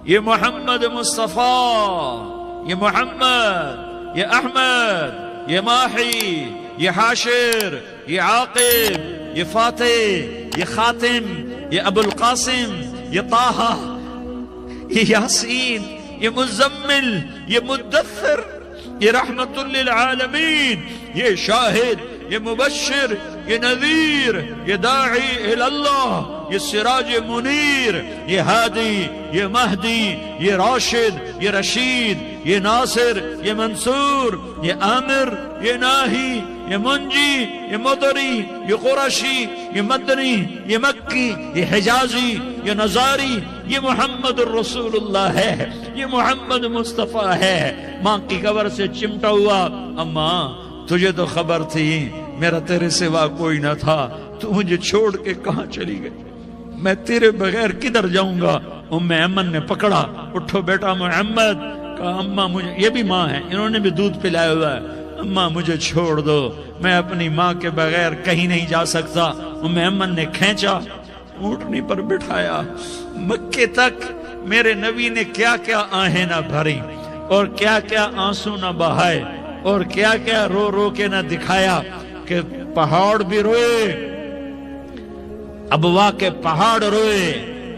یہ محمد مصطفیٰ، یہ محمد، یہ احمد، یہ ماحی، یہ حاشر، یہ عاقب، یہ فاتح، یہ خاتم، یہ ابو القاسم، یہ طہ، یہ یاسین، یہ مزمل، یہ مدثر، یہ رحمت للعالمین، یہ شاہد، یہ مبشر، یہ نذیر، یہ داعی اللہ، یہ سراج منیر، یہ ہادی، یہ مہدی، یہ راشد، یہ رشید، یہ ناصر، یہ منصور، یہ عامر، یہ ناہی، یہ منجی، یہ مدری، یہ قرشی، یہ مدنی، یہ مکی، یہ حجازی، یہ نظاری، یہ محمد الرسول اللہ ہے، یہ محمد مصطفیٰ ہے۔ ماں کی قبر سے چمٹا ہوا، اماں تجھے تو خبر تھی میرا تیرے سوا کوئی نہ تھا، تو مجھے چھوڑ کے کہاں چلی گئی، میں تیرے بغیر کدھر جاؤں گا؟ ام ایمن نے پکڑا، اٹھو بیٹا محمد، کہا اماں مجھے، یہ بھی ماں ہے، انہوں نے بھی دودھ پلایا ہوا ہے، اماں مجھے چھوڑ دو، میں اپنی ماں کے بغیر کہیں نہیں جا سکتا۔ ام ایمن نے کھینچا، اونٹنی پر بٹھایا، مکے تک میرے نبی نے کیا کیا آہیں نہ بھری اور کیا کیا آنسو نہ بہائے اور کیا کیا رو رو کے نہ دکھایا کہ پہاڑ بھی روئے، ابوا کے پہاڑ روئے،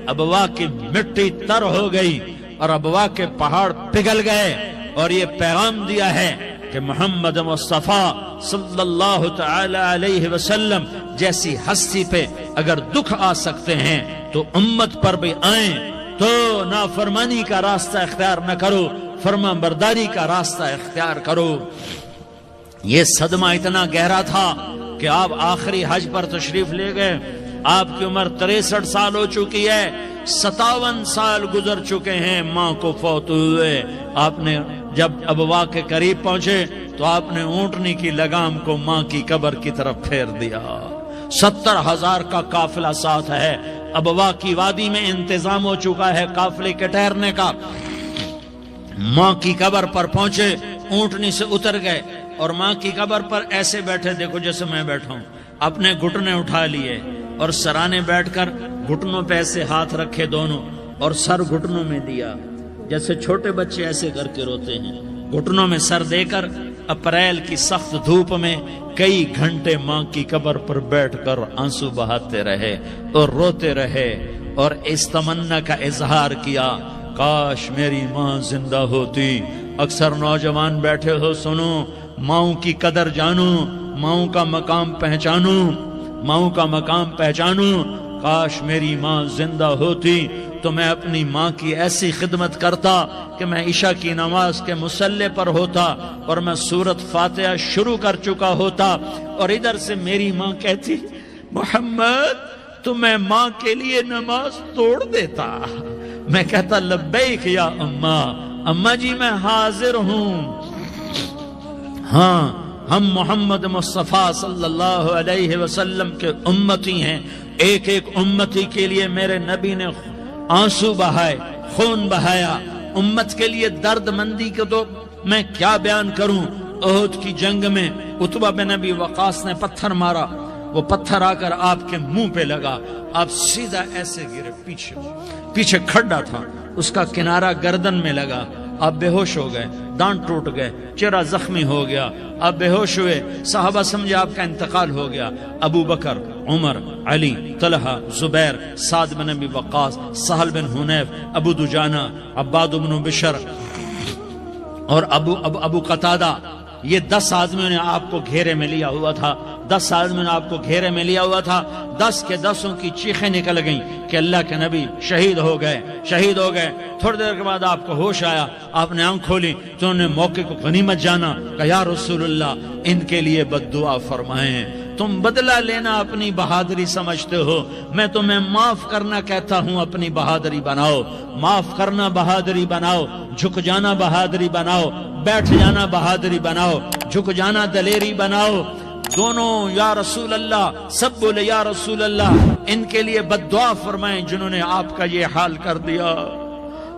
ابوا کی مٹی تر ہو گئی اور ابوا کے پہاڑ پگھل گئے، اور یہ پیغام دیا ہے کہ محمد مصطفیٰ صلی اللہ تعالی علیہ وسلم جیسی ہستی پہ اگر دکھ آ سکتے ہیں تو امت پر بھی آئیں، تو نافرمانی کا راستہ اختیار نہ کرو، فرما برداری کا راستہ اختیار کرو۔ یہ صدمہ اتنا گہرا تھا کہ آپ آخری حج پر تشریف لے گئے، آپ کی عمر 63 سال ہو چکی ہے، 57 سال گزر چکے ہیں ماں کو فوت ہوئے۔ آپ نے جب ابوا کے قریب پہنچے تو آپ نے اونٹنی کی لگام کو ماں کی قبر کی طرف پھیر دیا۔ 70,000 کا قافلہ ساتھ ہے، ابوا کی وادی میں انتظام ہو چکا ہے قافلے کے ٹھہرنے کا۔ ماں کی قبر پر پہنچے، اونٹنی سے اتر گئے اور ماں کی قبر پر ایسے بیٹھے، دیکھو جیسے میں بیٹھا ہوں، اپنے گھٹنے اٹھا لیے اور سرانے بیٹھ کر گھٹنوں پہ ایسے ہاتھ رکھے دونوں اور سر گھٹنوں میں دیا، جیسے چھوٹے بچے ایسے کر کے روتے ہیں، گھٹنوں میں سر دے کر اپریل کی سخت دھوپ میں کئی گھنٹے ماں کی قبر پر بیٹھ کر آنسو بہاتے رہے اور روتے رہے اور اس تمنا کا اظہار کیا، کاش میری ماں زندہ ہوتی۔ اکثر نوجوان بیٹھے ہو، سنو، ماؤں کی قدر جانو، ماؤں کا مقام پہچانو، ماؤں کا مقام پہچانو۔ کاش میری ماں زندہ ہوتی تو میں اپنی ماں کی ایسی خدمت کرتا کہ میں عشاء کی نماز کے مصلی پر ہوتا اور میں سورۃ فاتحہ شروع کر چکا ہوتا، اور ادھر سے میری ماں کہتی محمد تو میں ماں کے لیے نماز توڑ دیتا، میں کہتا لبیک یا اماں، اماں جی میں حاضر ہوں۔ ہاں، ہم محمد مصطفیٰ صلی اللہ علیہ وسلم کے امتی ہیں، ایک ایک امتی کے لیے میرے نبی نے آنسو بہائے، خون بہایا، امت کے لیے درد مندی کو تو میں کیا بیان کروں۔ احد کی جنگ میں عتبہ بن ابی وقاص نے پتھر مارا، وہ پتھر آ کر آپ کے منہ پہ لگا، آپ سیدھا ایسے گرے، پیچھے کھڈا تھا، اس کا کنارہ گردن میں لگا، آپ بے ہوش ہو گئے، دانت ٹوٹ گئے، چہرہ زخمی ہو گیا، آپ بے ہوش ہوئے، صحابہ سمجھے آپ کا انتقال ہو گیا۔ ابو بکر، عمر، علی، طلحہ، زبیر، سعد بن ابی وقاص، سہل بن حنیف، ابو دجانہ، عباد بن بشر اور ابو قتادہ، یہ 10 آدمیوں نے آپ کو گھیرے میں لیا ہوا تھا، 10 آدمیوں نے آپ کو گھیرے میں لیا ہوا تھا، 10 کے 10 کی چیخیں نکل گئیں کہ اللہ کے نبی شہید ہو گئے، شہید ہو گئے۔ تھوڑی دیر کے بعد آپ کو ہوش آیا، آپ نے آنکھ کھولی تو انہوں نے موقع کو غنیمت جانا، کہ یا رسول اللہ ان کے لیے بد دعا فرمائیں، تم بدلہ لینا اپنی بہادری سمجھتے ہو، میں تمہیں معاف کرنا کہتا ہوں، اپنی بہادری بناؤ، معاف کرنا بہادری بناؤ، جھک جانا بہادری بناؤ، بیٹھ جانا بہادری بناؤ، جھک جانا دلیری بناؤ۔ دونوں یا رسول اللہ، سب بولے یا رسول اللہ، ان کے لیے بد دعا فرمائیں جنہوں نے آپ کا یہ حال کر دیا۔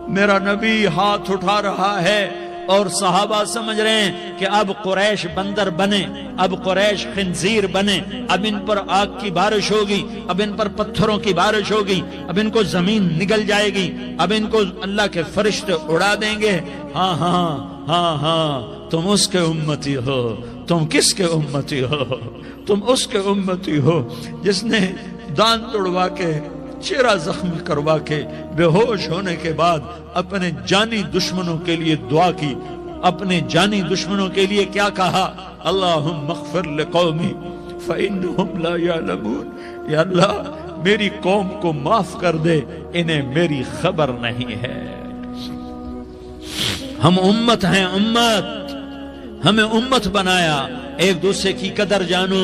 میرا نبی ہاتھ اٹھا رہا ہے، اور صحابہ سمجھ رہے ہیں کہ اب قریش بندر بنے، اب قریش خنزیر بنے، اب ان پر آگ کی بارش ہوگی، اب ان پر پتھروں کی بارش ہوگی، اب ان کو زمین نگل جائے گی، اب ان کو اللہ کے فرشتے اڑا دیں گے۔ ہاں ہاں ہاں ہاں، تم اس کے امتی ہو۔ تم کس کے امتی ہو؟ تم اس کے امتی ہو جس نے دان توڑوا کے، چہرہ زخمی کروا کے، بے ہوش ہونے کے بعد اپنے جانی دشمنوں کے لیے دعا کی، اپنے جانی دشمنوں کے لیے کیا کہا؟ اللہم اغفر لقومی فإنہم لا یعلمون، یا اللہ میری قوم کو معاف کر دے، انہیں میری خبر نہیں ہے۔ ہم امت ہیں، امت، ہمیں امت بنایا۔ ایک دوسرے کی قدر جانو،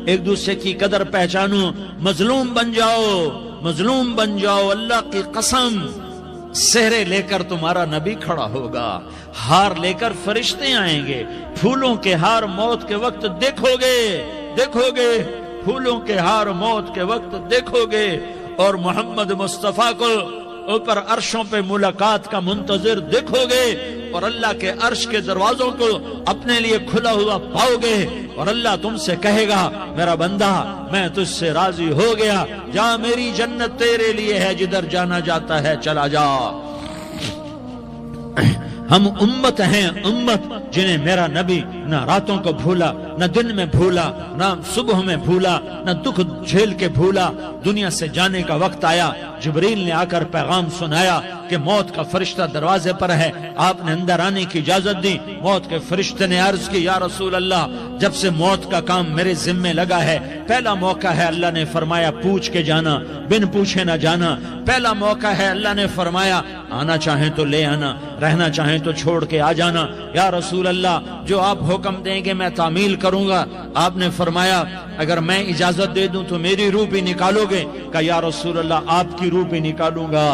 ایک دوسرے کی قدر پہچانو، مظلوم بن جاؤ، مظلوم بن جاؤ۔ اللہ کی قسم، سہرے لے کر تمہارا نبی کھڑا ہوگا، ہار لے کر فرشتے آئیں گے، پھولوں کے ہار موت کے وقت دیکھو گے، دیکھو گے، پھولوں کے ہار موت کے وقت دیکھو گے، اور محمد مصطفیٰ کو اوپر عرشوں پہ ملاقات کا منتظر دیکھو گے، اور اللہ کے عرش کے دروازوں کو اپنے لیے کھلا ہوا پاؤ گے، اور اللہ تم سے کہے گا میرا بندہ میں تجھ سے راضی ہو گیا، جا میری جنت تیرے لیے ہے، جدھر جانا جاتا ہے چلا جا۔ ہم امت ہیں، امت جنہیں میرا نبی نہ راتوں کو بھولا، نہ دن میں بھولا، نہ صبح میں بھولا، نہ دکھ جھیل کے بھولا۔ دنیا سے جانے کا وقت آیا، جبریل نے آ کر پیغام سنایا کہ موت کا فرشتہ دروازے پر ہے، آپ نے اندر آنے کی اجازت دی۔ موت کے فرشتے نے عرض کی یا رسول اللہ، جب سے موت کا کام میرے ذمے لگا ہے، پہلا موقع ہے اللہ نے فرمایا پوچھ کے جانا، بن پوچھے نہ جانا۔ پہلا موقع ہے اللہ نے فرمایا آنا چاہیں تو لے آنا، رہنا چاہیں تو چھوڑ کے آ جانا۔ یا رسول اللہ جو آپ حکم دیں گے میں تعمیل کروں گا۔ آپ نے فرمایا اگر میں اجازت دے دوں تو میری روح بھی نکالو گے؟ کہا یا رسول اللہ آپ کی روح بھی نکالوں گا۔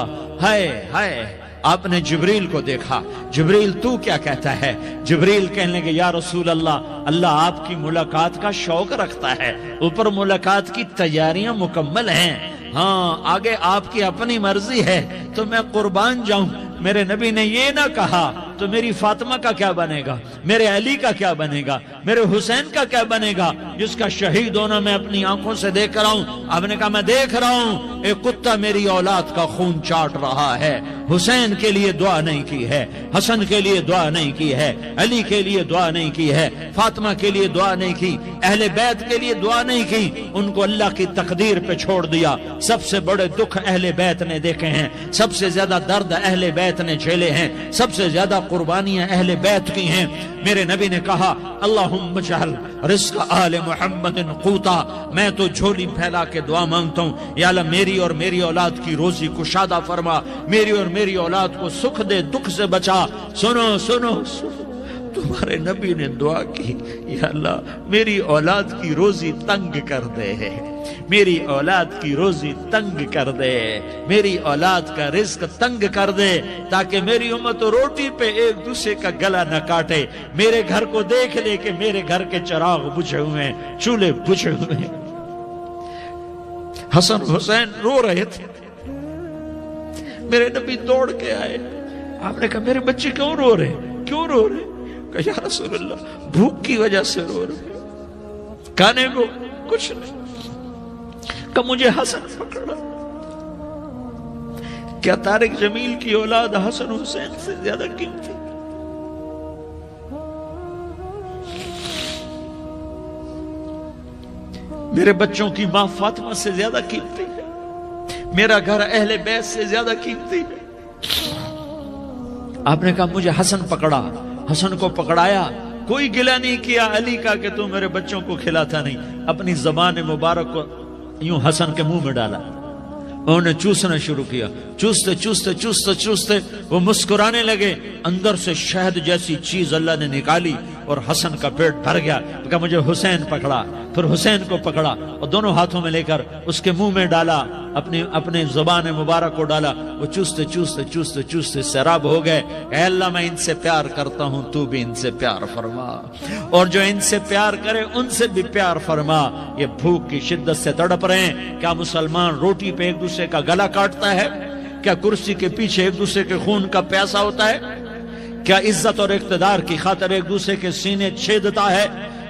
ہائے ہائے، آپ نے جبریل کو دیکھا، جبریل تو کیا کہتا ہے؟ جبریل کہنے لگے یا رسول اللہ، اللہ آپ کی ملاقات کا شوق رکھتا ہے، اوپر ملاقات کی تیاریاں مکمل ہیں، ہاں آگے آپ کی اپنی مرضی ہے تو میں قربان جاؤں۔ میرے نبی نے یہ نہ کہا تو میری فاطمہ کا کیا بنے گا، میرے علی کا کیا بنے گا، میرے حسین کا کیا بنے گا جس کا شہید ہونا میں اپنی آنکھوں سے دیکھ رہا ہوں۔ آپ نے کہا میں دیکھ رہا ہوں ایک کتا میری اولاد کا خون چاٹ رہا ہے، حسین کے لیے دعا نہیں کی ہے، حسن کے لیے دعا نہیں کی ہے، علی کے لیے دعا نہیں کی ہے، فاطمہ کے لیے دعا نہیں کی، اہل بیت کے لیے دعا نہیں کی، ان کو اللہ کی تقدیر پہ چھوڑ دیا۔ سب سے بڑے دکھ اہل بیت نے دیکھے ہیں، سب سے زیادہ درد اہل بیت نے جھیلے ہیں، سب سے زیادہ قربانیاں اہل بیت کی ہیں۔ میرے نبی نے کہا اللہم اجعل رزق آل محمد قوتا، میں تو جھولی پھیلا کے دعا مانگتا ہوں یا اللہ میری اور میری اولاد کی روزی کشادہ فرما، میری اور میری اولاد کو سکھ دے، دکھ سے بچا۔ سنو سنو سنو، تمہارے نبی نے دعا کی یا اللہ میری اولاد کی روزی تنگ کر دے، میری اولاد کی روزی تنگ کر دے، میری اولاد کا رزق تنگ کر دے، تاکہ میری امت روٹی پہ ایک دوسرے کا گلا نہ کاٹے، میرے گھر کو دیکھ لے کہ میرے گھر کے چراغ بجھے ہوئے ہیں، چولہے بجھے ہوئے ہیں۔ حسن حسین رو رہے تھے، میرے نبی دوڑ کے آئے، آپ نے کہا میرے بچے کیوں رو رہے، کیوں رو رہے؟ کہا یا رسول اللہ بھوک کی وجہ سے رو رہے، کھانے کو کچھ نہیں۔ کہ مجھے حسن پکڑا، کیا طارق جمیل کی اولاد حسن حسین سے زیادہ قیمتی؟ میرے بچوں کی ماں فاطمہ سے زیادہ قیمتی ہے، میرا گھر اہل بیت سے زیادہ قیمتی ہے۔ آپ نے کہا مجھے حسن پکڑا، حسن کو پکڑایا، کوئی گلہ نہیں کیا علی کا کہ تو میرے بچوں کو کھلاتا نہیں، اپنی زبان مبارک کو یوں حسن کے منہ میں ڈالا، انہوں نے چوسنا شروع کیا، چوستے چوستے چوستے چوستے وہ مسکرانے لگے، اندر سے شہد جیسی چیز اللہ نے نکالی اور حسن کا پیٹ بھر گیا۔ کہا مجھے حسین پکڑا، پھر حسین کو پکڑا اور دونوں ہاتھوں میں لے کر اس کے منہ میں ڈالا، اپنے زبان مبارک کو ڈالا، وہ چوستے چوستے چوستے چوستے سیراب ہو گئے۔ اے اللہ میں ان سے پیار کرتا ہوں، تو بھی ان سے پیار فرما، اور جو ان سے پیار کرے ان سے بھی پیار فرما۔ یہ بھوک کی شدت سے تڑپ رہے ہیں، کیا مسلمان روٹی پہ ایک دوسرے کا گلا کاٹتا ہے؟ کیا کرسی کے پیچھے ایک دوسرے کے خون کا پیاسا ہوتا ہے؟ کیا عزت اور اقتدار کی خاطر ایک دوسرے کے سینے چھیدتا ہے؟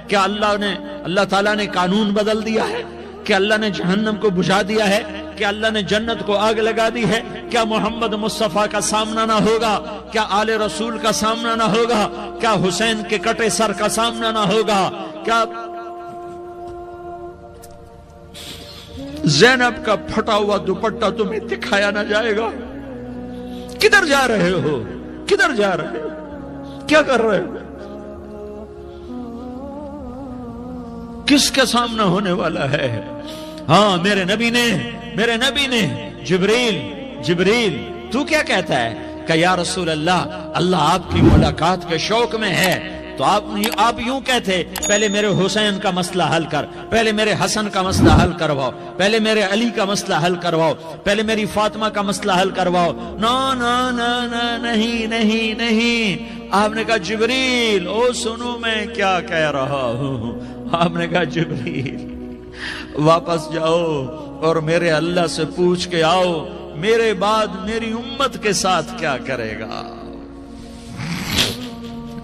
کیا اللہ تعالیٰ نے قانون بدل دیا ہے؟ کیا اللہ نے جہنم کو بجھا دیا ہے؟ کیا اللہ نے جنت کو آگ لگا دی ہے؟ کیا محمد مصطفیٰ کا سامنا نہ ہوگا؟ کیا آل رسول کا سامنا نہ ہوگا؟ کیا حسین کے کٹے سر کا سامنا نہ ہوگا؟ کیا زینب کا پھٹا ہوا دوپٹہ تمہیں دکھایا نہ جائے گا؟ کدھر جا رہے ہو؟ کدھر جا رہے ہو؟ کیا کر رہے ہو؟ کس کا سامنا ہونے والا ہے؟ ہاں میرے نبی نے جبریل تو کیا کہتا ہے کہ یا رسول اللہ آپ کی ملاقات کے شوق میں ہے، تو آپ یوں کہتے پہلے میرے حسین کا مسئلہ حل کر، پہلے میرے حسن کا مسئلہ حل کرواؤ، پہلے میرے علی کا مسئلہ حل کرواؤ، پہلے میری فاطمہ کا مسئلہ حل کرواؤ۔ نہیں، آپ نے کہا جبریل سنو میں کیا کہہ رہا ہوں۔ آپ نے کہا جبریل واپس جاؤ اور میرے اللہ سے پوچھ کے آؤ میرے بعد میری امت کے ساتھ کیا کرے گا،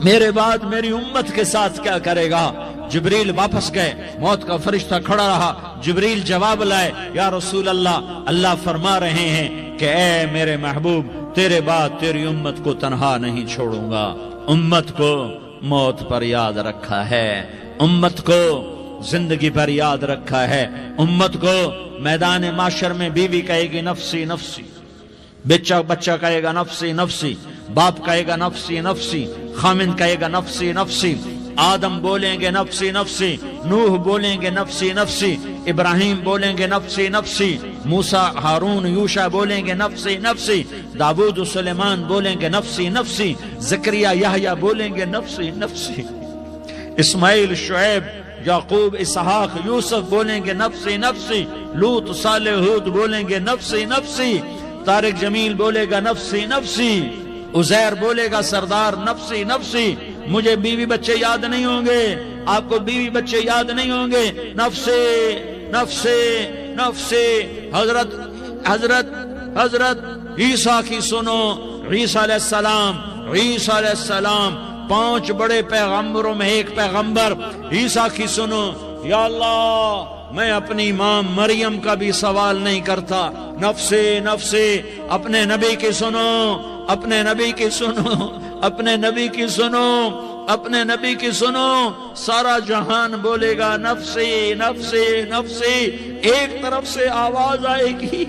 میرے بعد میری امت کے ساتھ کیا کرے گا۔ جبریل واپس گئے، موت کا فرشتہ کھڑا رہا، جبریل جواب لائے، یا رسول اللہ فرما رہے ہیں کہ اے میرے محبوب تیرے بعد تیری امت کو تنہا نہیں چھوڑوں گا۔ امت کو موت پر یاد رکھا ہے، امت کو زندگی پر یاد رکھا ہے، امت کو میدان معاشر میں بیوی کہے گی نفسی نفسی، بچہ کہے گا نفسی نفسی، باپ کہے گا نفسی نفسی، خامند کہے گا نفسی نفسی، آدم بولیں گے نفسی نفسی، نوح بولیں گے نفسی نفسی، ابراہیم بولیں گے نفسی نفسی، موسیٰ ہارون یوشع بولیں گے نفسی نفسی، داؤد سلیمان بولیں گے نفسی نفسی، زکریا یحییٰ بولیں گے نفسی نفسی، اسماعیل شعیب یعقوب اسحاق یوسف بولیں گے نفسی نفسی، لوط صالح ہود بولیں گے نفسی نفسی، طارق جمیل بولے گا نفسی نفسی، عزیر بولے گا سردار نفسی نفسی، مجھے بیوی بچے یاد نہیں ہوں گے، آپ کو بیوی بچے یاد نہیں ہوں گے، نفسی نفسی نفسی۔ حضرت عیسیٰ کی سنو، عیسیٰ علیہ السلام 5 بڑے پیغمبروں میں ایک پیغمبر عیسیٰ کی سنو، یا اللہ میں اپنی ماں مریم کا بھی سوال نہیں کرتا، نفسی نفسی۔ اپنے نبی کی سنو، اپنے نبی کی سنو، اپنے نبی کی سنو، اپنے نبی کی سنو، سارا جہان بولے گا نفسی نفسی نفسی۔ ایک طرف سے آواز آئے گی،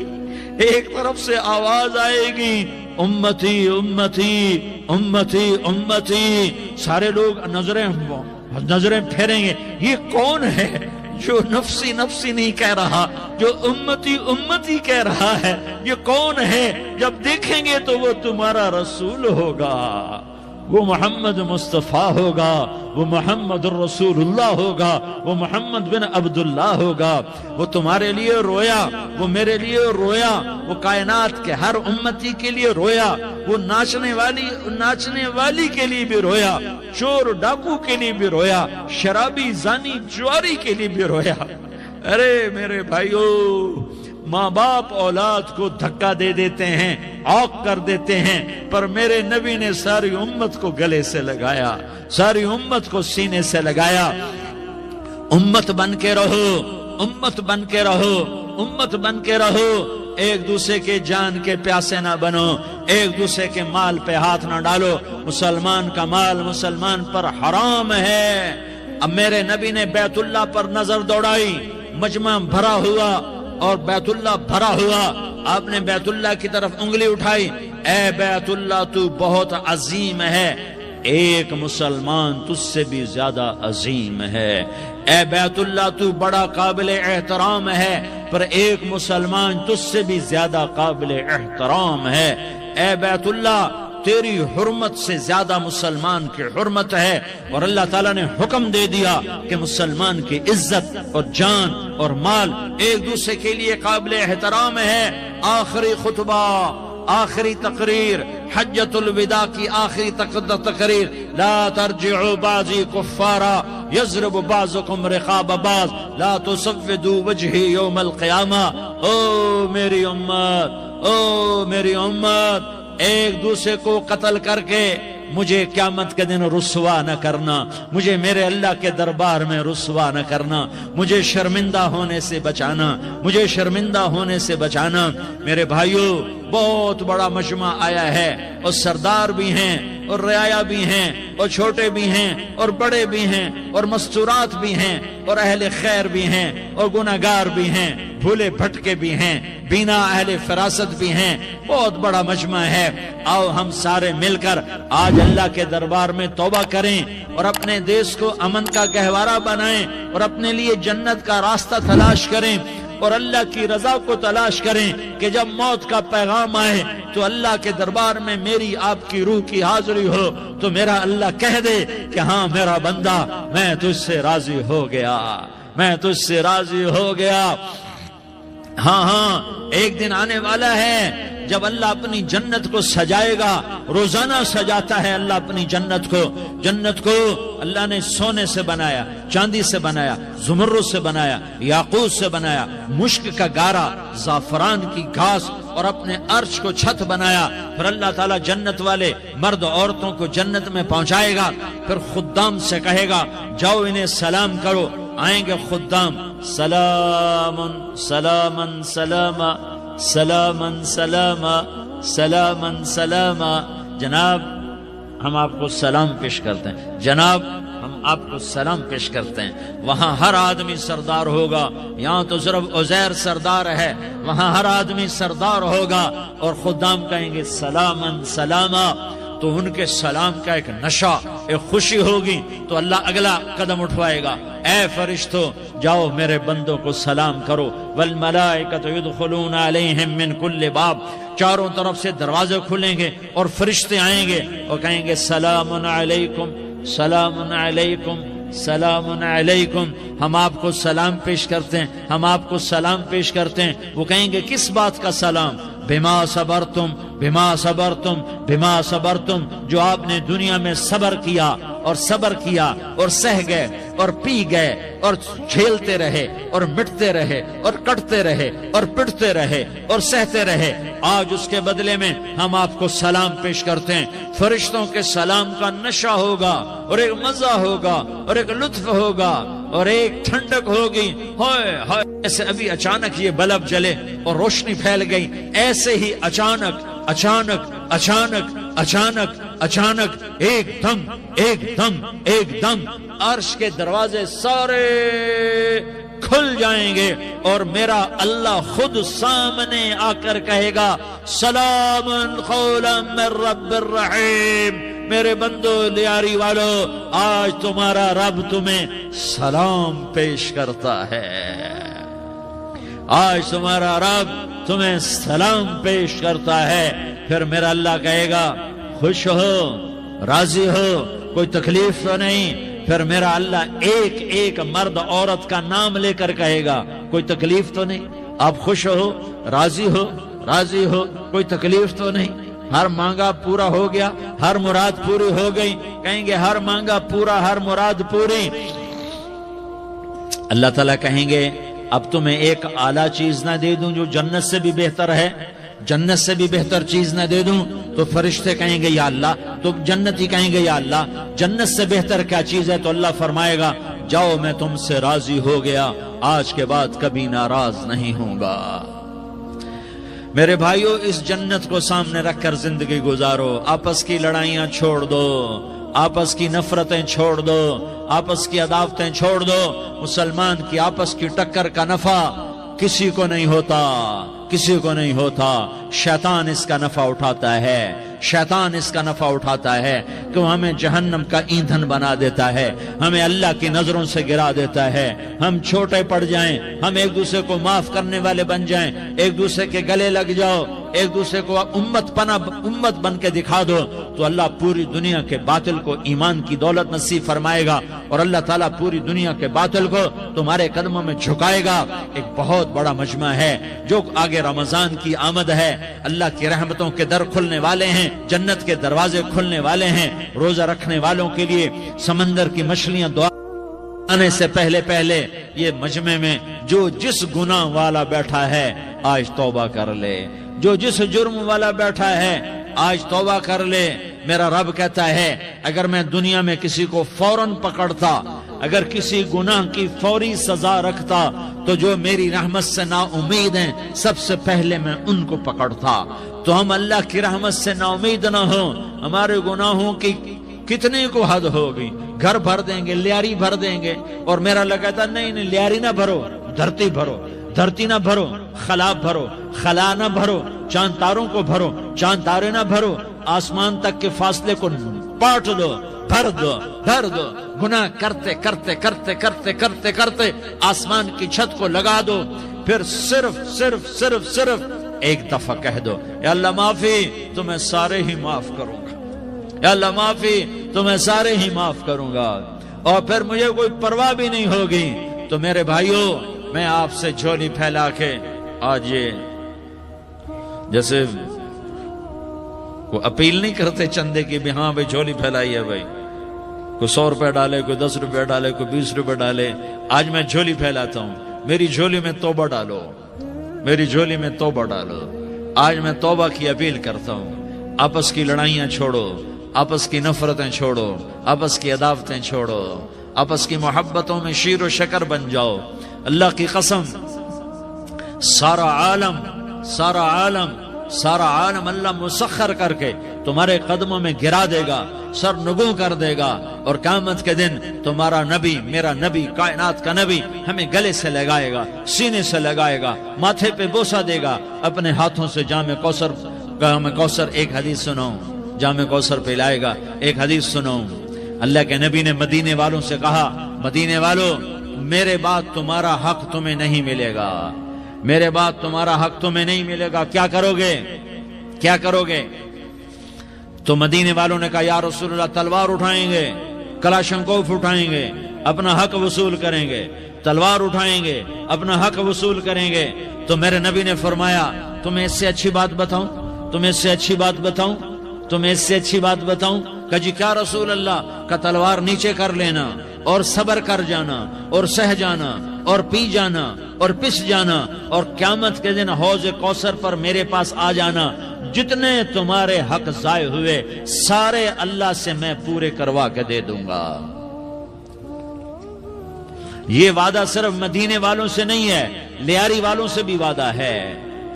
ایک طرف سے آواز آئے گی، امتی امتی امتی امتی۔ سارے لوگ نظریں پھیریں گے، یہ کون ہے جو نفسی نفسی نہیں کہہ رہا، جو امتی امتی کہہ رہا ہے؟ یہ کون ہے؟ جب دیکھیں گے تو وہ تمہارا رسول ہوگا، وہ محمد مصطفیٰ ہوگا، وہ محمد الرسول اللہ ہوگا، وہ محمد بن عبداللہ ہوگا۔ وہ تمہارے لیے رویا، وہ میرے لیے رویا، وہ کائنات کے ہر امتی کے لیے رویا، وہ ناچنے والی کے لیے بھی رویا، چور ڈاکو کے لیے بھی رویا، شرابی زانی جواری کے لیے بھی رویا۔ ارے میرے بھائیو، ماں باپ اولاد کو دھکا دے دیتے ہیں، عوق کر دیتے ہیں، پر میرے نبی نے ساری امت کو گلے سے لگایا، ساری امت کو سینے سے لگایا۔ امت بن کے رہو، امت بن کے رہو، امت بن کے رہو، ایک دوسرے کے جان کے پیاسے نہ بنو، ایک دوسرے کے مال پہ ہاتھ نہ ڈالو۔ مسلمان کا مال مسلمان پر حرام ہے۔ اب میرے نبی نے بیت اللہ پر نظر دوڑائی، مجمع بھرا ہوا اور بیت اللہ بھرا ہوا، آپ نے بیت اللہ کی طرف انگلی اٹھائی، اے بیت اللہ تو بہت عظیم ہے، ایک مسلمان تجھ سے بھی زیادہ عظیم ہے، اے بیت اللہ تو بڑا قابل احترام ہے، پر ایک مسلمان تجھ سے بھی زیادہ قابل احترام ہے، اے بیت اللہ تیری حرمت سے زیادہ مسلمان کی حرمت ہے۔ اور اللہ تعالیٰ نے حکم دے دیا کہ مسلمان کی عزت اور جان اور مال ایک دوسرے کے لیے قابل احترام ہے۔ آخری خطبہ، آخری تقریر، حجۃ الوداع کی آخری تقریر، لا ترجعوا بعضی کفارا یضرب بعضکم رقاب بعض لا تسودوا وجہی یوم القیامہ۔ او میری امت، او میری امت، ایک دوسرے کو قتل کر کے مجھے قیامت کے دن رسوا نہ کرنا، مجھے میرے اللہ کے دربار میں رسوا نہ کرنا، مجھے شرمندہ ہونے سے بچانا، مجھے شرمندہ ہونے سے بچانا۔ میرے بھائیوں، بہت بڑا مجمع آیا ہے، اور سردار بھی ہیں اور رعایا بھی ہیں اور چھوٹے بھی ہیں اور بڑے بھی ہیں اور مستورات بھی ہیں اور اہل خیر بھی ہیں اور گناہگار بھی ہیں، بھولے بھٹکے بھی ہیں، بینا اہل فراست بھی ہیں، بہت بڑا مجمع ہے۔ آؤ ہم سارے مل کر آج اللہ کے دربار میں توبہ کریں اور اپنے دیش کو امن کا گہوارہ بنائیں اور اپنے لیے جنت کا راستہ تلاش کریں اور اللہ کی رضا کو تلاش کریں کہ جب موت کا پیغام آئے تو اللہ کے دربار میں میری آپ کی روح کی حاضری ہو تو میرا اللہ کہہ دے کہ ہاں میرا بندہ، میں تجھ سے راضی ہو گیا، میں تجھ سے راضی ہو گیا۔ ہاں ایک دن آنے والا ہے جب اللہ اپنی جنت کو سجائے گا، روزانہ سجاتا ہے اللہ اپنی جنت کو۔ جنت کو اللہ نے سونے سے بنایا، چاندی سے بنایا، زمرد سے بنایا، یاقوت سے بنایا، مشک کا گارا، زعفران کی گھاس اور اپنے عرش کو چھت بنایا۔ پھر اللہ تعالیٰ جنت والے مرد عورتوں کو جنت میں پہنچائے گا، پھر خدام سے کہے گا جاؤ انہیں سلام کرو۔ آئیں گے خدام، سلام سلاما سلاما سلاما سلاما سلاما سلاما، جناب ہم آپ کو سلام پیش کرتے ہیں، جناب ہم آپ کو سلام پیش کرتے ہیں۔ وہاں ہر آدمی سردار ہوگا، یہاں تو صرف عزیر سردار ہے، وہاں ہر آدمی سردار ہوگا اور خدام کہیں گے سلاما سلاما، تو ان کے سلام کا ایک نشہ، ایک خوشی ہوگی، تو اللہ اگلا قدم اٹھوائے گا، اے فرشتو جاؤ میرے بندوں کو سلام کرو۔ والملائکۃ یدخلون علیہم من کل باب، چاروں طرف سے دروازے کھلیں گے اور فرشتے آئیں گے اور کہیں گے سلام علیکم سلام علیکم سلام علیکم، ہم آپ کو سلام پیش کرتے ہیں، ہم آپ کو سلام پیش کرتے ہیں۔ وہ کہیں گے کس بات کا سلام؟ بما صبرتم بما صبرتم بما صبرتم، جو آپ نے دنیا میں صبر کیا اور صبر کیا اور سہ گئے اور پی گئے اور جھیلتے رہے اور مٹتے رہے اور کٹتے رہے اور پٹتے رہے اور سہتے رہے، آج اس کے بدلے میں ہم آپ کو سلام پیش کرتے ہیں۔ فرشتوں کے سلام کا نشہ ہوگا اور ایک مزہ ہوگا اور ایک لطف ہوگا اور ایک ٹھنڈک ہوگی۔ ہائے ہائے، ایسے ابھی اچانک یہ بلب جلے اور روشنی پھیل گئی، ایسے ہی اچانک اچانک اچانک اچانک اچانک ایک دم ایک دم ایک دم عرش کے دروازے سارے کھل جائیں گے اور میرا اللہ خود سامنے آ کر کہے گا سلام قولا من رب الرحیم، میرے بندو لیاری والو، آج تمہارا رب تمہیں سلام پیش کرتا ہے، آج تمہارا رب تمہیں سلام پیش کرتا ہے۔ پھر میرا اللہ کہے گا خوش ہو، راضی ہو، کوئی تکلیف تو نہیں؟ پھر میرا اللہ ایک ایک مرد عورت کا نام لے کر کہے گا کوئی تکلیف تو نہیں؟ آپ خوش ہو، راضی ہو، راضی ہو، کوئی تکلیف تو نہیں؟ ہر مانگا پورا ہو گیا، ہر مراد پوری ہو گئی؟ کہیں گے ہر مانگا پورا، ہر مراد پوری۔ اللہ تعالیٰ کہیں گے اب تمہیں ایک اعلیٰ چیز نہ دے دوں جو جنت سے بھی بہتر ہے؟ جنت سے بھی بہتر چیز نہ دے دوں؟ تو فرشتے کہیں گے یا اللہ، تو جنتی کہیں گے یا اللہ جنت سے بہتر کیا چیز ہے؟ تو اللہ فرمائے گا جاؤ میں تم سے راضی ہو گیا، آج کے بعد کبھی ناراض نہیں ہوں گا۔ میرے بھائیو، اس جنت کو سامنے رکھ کر زندگی گزارو، آپس کی لڑائیاں چھوڑ دو، آپس کی نفرتیں چھوڑ دو، آپس کی عداوتیں چھوڑ دو۔ مسلمان کی آپس کی ٹکر کا نفع کسی کو نہیں ہوتا، کسی کو نہیں ہوتا، شیطان اس کا نفع اٹھاتا ہے، شیطان اس کا نفع اٹھاتا ہے کہ وہ ہمیں جہنم کا ایندھن بنا دیتا ہے، ہمیں اللہ کی نظروں سے گرا دیتا ہے، ہم چھوٹے پڑ جائیں، ہم ایک دوسرے کو معاف کرنے والے بن جائیں، ایک دوسرے کے گلے لگ جاؤ، ایک دوسرے کو امت بن کے دکھا دو، تو اللہ پوری دنیا کے باطل کو ایمان کی دولت نصیب فرمائے گا اور اللہ تعالیٰ پوری دنیا کے باطل کو تمہارے قدموں میں جھکائے گا۔ ایک بہت بڑا مجمع ہے، جو آگے رمضان کی آمد ہے، اللہ کی رحمتوں کے در کھلنے والے ہیں، جنت کے دروازے کھلنے والے ہیں، روزہ رکھنے والوں کے لیے سمندر کی مچھلیاں دعا آنے سے پہلے پہلے یہ مجمع میں جو جس گناہ والا بیٹھا ہے آج توبہ کر لے، جو جس جرم والا بیٹھا ہے آج توبہ کر لے، میرا رب کہتا ہے اگر میں دنیا میں کسی کو فوراً پکڑتا، اگر کسی گناہ کی فوری سزا رکھتا تو جو میری رحمت سے نا امید ہیں سب سے پہلے میں ان کو پکڑتا۔ تو ہم اللہ کی رحمت سے نا امید نہ ہوں، ہمارے گناہوں کی کتنے کو حد ہوگی، گھر بھر دیں گے، لیاری بھر دیں گے، اور میرا اللہ کہتا نہیں لیاری نہ بھرو، دھرتی بھرو، دھرتی نہ بھرو، خلا بھرو، خلا نہ بھرو، چاند تاروں کو بھرو، چاند تارے نہ بھرو، آسمان تک کے فاصلے کو پاٹ دو، بھر دو، بھر دو، گناہ کرتے کرتے کرتے کرتے کرتے کرتے آسمان کی چھت کو لگا دو، پھر صرف صرف صرف صرف ایک دفعہ کہہ دو یا اللہ معافی، تو میں سارے ہی معاف کروں گا، یا اللہ معافی، تو میں سارے ہی معاف کروں گا، اور پھر مجھے کوئی پرواہ بھی نہیں ہوگی۔ تو میرے بھائیوں، میں آپ سے جھولی پھیلا کے آج یہ جیسے کوئی اپیل نہیں کرتے چندے کی بھی ہاں بھائی جھولی پھیلائی ہے بھائی، کوئی 100 روپے ڈالے، کوئی 10 روپے ڈالے، کوئی 20 روپے ڈالے، آج میں جھولی پھیلاتا ہوں، میری جھولی میں توبہ ڈالو، میری جھولی میں توبہ ڈالو۔ آج میں توبہ کی اپیل کرتا ہوں، آپس کی لڑائیاں چھوڑو، آپس کی نفرتیں چھوڑو، آپس کی عداوتیں چھوڑو، آپس کی محبتوں میں شیر و شکر بن جاؤ۔ اللہ کی قسم، سارا عالم اللہ مسخر کر کے تمہارے قدموں میں گرا دے گا، سر نگوں کر دے گا، اور قیامت کے دن تمہارا نبی، میرا نبی، کائنات کا نبی ہمیں گلے سے لگائے گا، سینے سے لگائے گا، ماتھے پہ بوسہ دے گا، اپنے ہاتھوں سے جام کوثر ایک حدیث سناؤں، جام کوثر پہ لائے گا، ایک حدیث سناؤں۔ اللہ کے نبی نے مدینے والوں سے کہا، مدینے والوں، میرے بعد تمہارا حق تمہیں نہیں ملے گا، میرے بعد تمہارا حق تمہیں نہیں ملے گا، کیا کرو گے؟ کیا کرو گے؟ تو مدینے والوں نے کہا یا رسول اللہ، تلوار اٹھائیں گے، کلاشنکوف اٹھائیں گے، اپنا حق وصول کریں گے، تلوار اٹھائیں گے، اپنا حق وصول کریں گے۔ تو میرے نبی نے فرمایا، تمہیں اس سے اچھی بات بتاؤں، تمہیں اس سے اچھی بات بتاؤں، تمہیں اس سے اچھی بات بتاؤں؟ کہ جی کیا رسول اللہ؟ کا تلوار نیچے کر لینا اور صبر کر جانا اور سہ جانا اور پی جانا اور پس جانا، اور قیامت کے دن حوض کوثر پر میرے پاس آ جانا، جتنے تمہارے حق ضائع ہوئے سارے اللہ سے میں پورے کروا کے دے دوں گا۔ یہ وعدہ صرف مدینے والوں سے نہیں ہے، لیاری والوں سے بھی وعدہ ہے،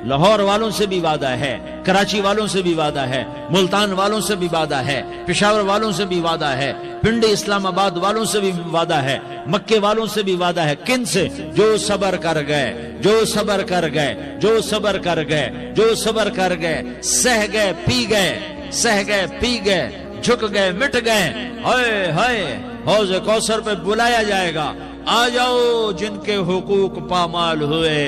لاہور والوں سے بھی وعدہ ہے، کراچی والوں سے بھی وعدہ ہے، ملتان والوں سے بھی وعدہ ہے، پشاور والوں سے بھی وعدہ ہے، پنڈی اسلام آباد والوں سے بھی وعدہ ہے، مکے والوں سے بھی وعدہ ہے۔ کن سے؟ جو صبر کر گئے، جو صبر کر گئے، جو صبر کر گئے، جو صبر کر گئے، سہ گئے، پی گئے، سہ گئے، پی گئے، جھک گئے، مٹ گئے، ہائے ہائے، حوض کوثر پہ بلایا جائے گا، آ جاؤ جن کے حقوق پامال ہوئے،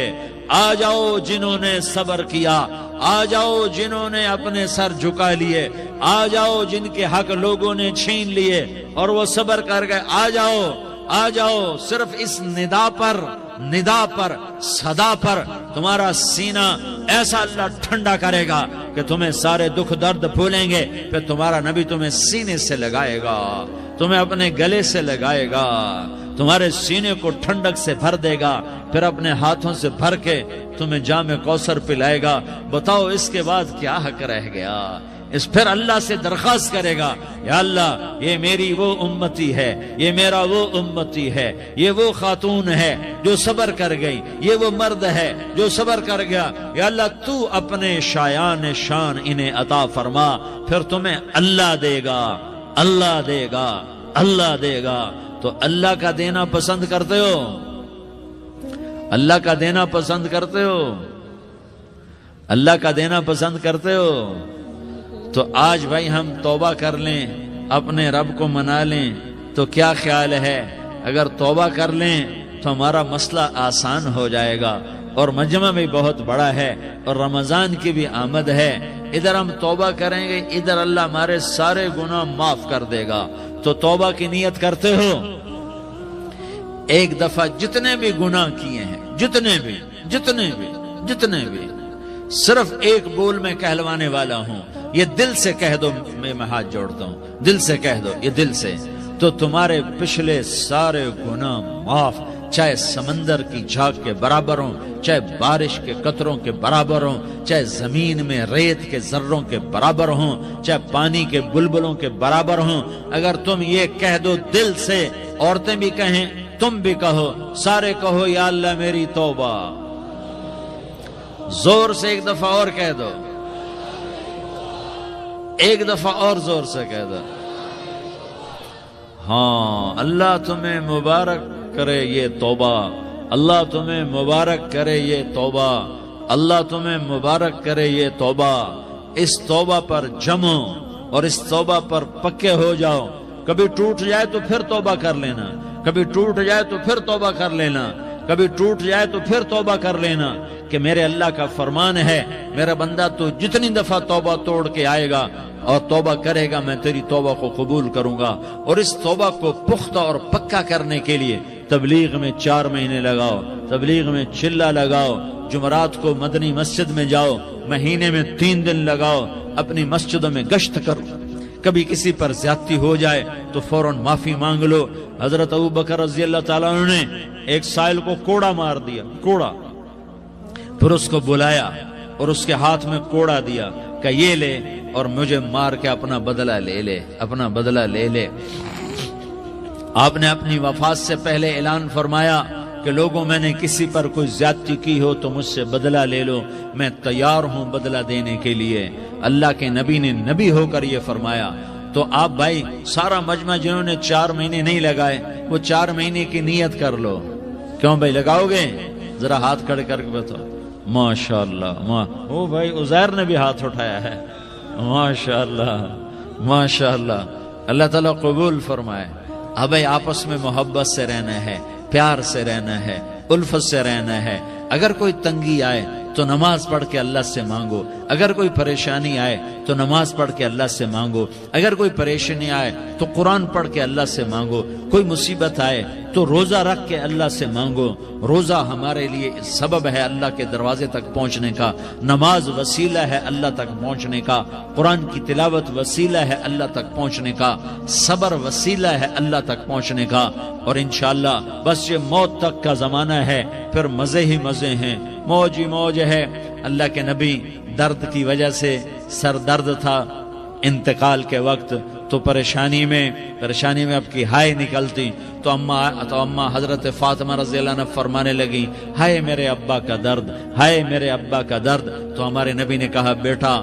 آ جاؤ جنہوں نے صبر کیا، آ جاؤ جنہوں نے اپنے سر جھکا لیے، آ جاؤ جن کے حق لوگوں نے چھین لیے اور وہ صبر کر گئے، آ جاؤ، آ جاؤ۔ صرف اس ندا پر صدا پر تمہارا سینہ ایسا اللہ ٹھنڈا کرے گا کہ تمہیں سارے دکھ درد بھولیں گے، پھر تمہارا نبی تمہیں سینے سے لگائے گا، تمہیں اپنے گلے سے لگائے گا، تمہارے سینے کو ٹھنڈک سے بھر دے گا، پھر اپنے ہاتھوں سے بھر کے تمہیں جام کوثر پلائے گا۔ بتاؤ اس کے بعد کیا حق رہ گیا؟ اس پھر اللہ سے درخواست کرے گا، یا اللہ یہ میری وہ امتی ہے، یہ میرا وہ امتی ہے، یہ وہ خاتون ہے جو صبر کر گئی، یہ وہ مرد ہے جو صبر کر گیا، یا اللہ تو اپنے شایان شان انہیں عطا فرما، پھر تمہیں اللہ دے گا، اللہ دے گا، اللہ دے گا۔ تو اللہ کا دینا پسند کرتے ہو؟ اللہ کا دینا پسند کرتے ہو؟ اللہ کا دینا پسند کرتے ہو؟ تو آج بھائی ہم توبہ کر لیں، اپنے رب کو منا لیں، تو کیا خیال ہے اگر توبہ کر لیں تو ہمارا مسئلہ آسان ہو جائے گا، اور مجمع بھی بہت بڑا ہے اور رمضان کی بھی آمد ہے، ادھر ہم توبہ کریں گے، ادھر اللہ ہمارے سارے گناہ معاف کر دے گا۔ تو توبہ کی نیت کرتے ہو؟ ایک دفعہ جتنے بھی گناہ کیے ہیں، جتنے بھی صرف ایک بول میں کہلوانے والا ہوں، یہ دل سے کہہ دو، میں ہاتھ جوڑتا ہوں، دل سے کہہ دو، یہ دل سے، تو تمہارے پچھلے سارے گناہ معاف، چاہے سمندر کی جھاگ کے برابر ہوں، چاہے بارش کے قطروں کے برابر ہوں، چاہے زمین میں ریت کے ذروں کے برابر ہوں، چاہے پانی کے بلبلوں کے برابر ہوں، اگر تم یہ کہہ دو دل سے، عورتیں بھی کہیں، تم بھی کہو، سارے کہو یا اللہ میری توبہ، زور سے ایک دفعہ اور کہہ دو، ایک دفعہ اور زور سے کہہ دو، ہاں اللہ تمہیں مبارک کرے یہ توبہ، اللہ تمہیں مبارک کرے یہ توبہ، اللہ تمہیں مبارک کرے یہ توبہ۔ اس توبہ پر جمو اور اس توبہ پر پکے ہو جاؤ، کبھی ٹوٹ جائے تو پھر توبہ کر لینا، کبھی ٹوٹ جائے تو پھر توبہ کر لینا، کبھی ٹوٹ جائے تو پھر توبہ کر لینا، کہ میرے اللہ کا فرمان ہے میرا بندہ تو جتنی دفعہ توبہ توڑ کے آئے گا اور توبہ کرے گا میں تیری توبہ کو قبول کروں گا۔ اور اس توبہ کو پختہ اور پکا کرنے کے لیے تبلیغ میں 4 مہینے لگاؤ، تبلیغ میں چلہ لگاؤ، جمعرات کو مدنی مسجد میں جاؤ، مہینے میں 3 دن لگاؤ، اپنی مسجدوں میں گشت کرو، کبھی کسی پر زیادتی ہو جائے تو فوراً معافی مانگ لو۔ حضرت ابوبکر رضی اللہ تعالیٰ عنہ نے ایک سائل کو کوڑا مار دیا، کوڑا، پھر اس کو بلایا اور اس کے ہاتھ میں کوڑا دیا کہ یہ لے اور مجھے مار کے اپنا بدلہ لے لے، اپنا بدلہ لے لے۔ آپ نے اپنی وفات سے پہلے اعلان فرمایا کہ لوگوں میں نے کسی پر کوئی زیادتی کی ہو تو مجھ سے بدلہ لے لو، میں تیار ہوں بدلہ دینے کے لیے۔ اللہ کے نبی نے نبی ہو کر یہ فرمایا۔ تو آپ بھائی سارا مجمع جنہوں نے 4 مہینے نہیں لگائے وہ 4 مہینے کی نیت کر لو۔ کیوں بھائی لگاؤ گے؟ ذرا ہاتھ کھڑے کر کے بتاؤ۔ ماشاءاللہ، او بھائی عزیر نے بھی ہاتھ اٹھایا ہے، ماشاءاللہ ماشاءاللہ، اللہ تعالیٰ قبول فرمائے۔ اب بھائی آپس میں محبت سے رہنا ہے، پیار سے رہنا ہے، الفت سے رہنا ہے۔ اگر کوئی تنگی آئے تو نماز پڑھ کے اللہ سے مانگو، اگر کوئی پریشانی آئے تو نماز پڑھ کے اللہ سے مانگو، اگر کوئی پریشانی آئے تو قرآن پڑھ کے اللہ سے مانگو، کوئی مصیبت آئے تو روزہ رکھ کے اللہ سے مانگو۔ روزہ ہمارے لیے سبب ہے اللہ کے دروازے تک پہنچنے کا، نماز وسیلہ ہے اللہ تک پہنچنے کا، قرآن کی تلاوت وسیلہ ہے اللہ تک پہنچنے کا، صبر وسیلہ ہے اللہ تک پہنچنے کا۔ اور انشاءاللہ بس یہ موت تک کا زمانہ ہے، پھر مزے ہی مزے ہیں، موج ہی موج ہے۔ اللہ کے نبی درد کی وجہ سے سر درد تھا انتقال کے وقت، تو پریشانی میں اب کی ہائے نکلتی تو اماں حضرت فاطمہ رضی اللہ عنہ فرمانے لگی، ہائے میرے ابا کا درد، ہائے میرے ابا کا درد۔ تو ہمارے نبی نے کہا، بیٹا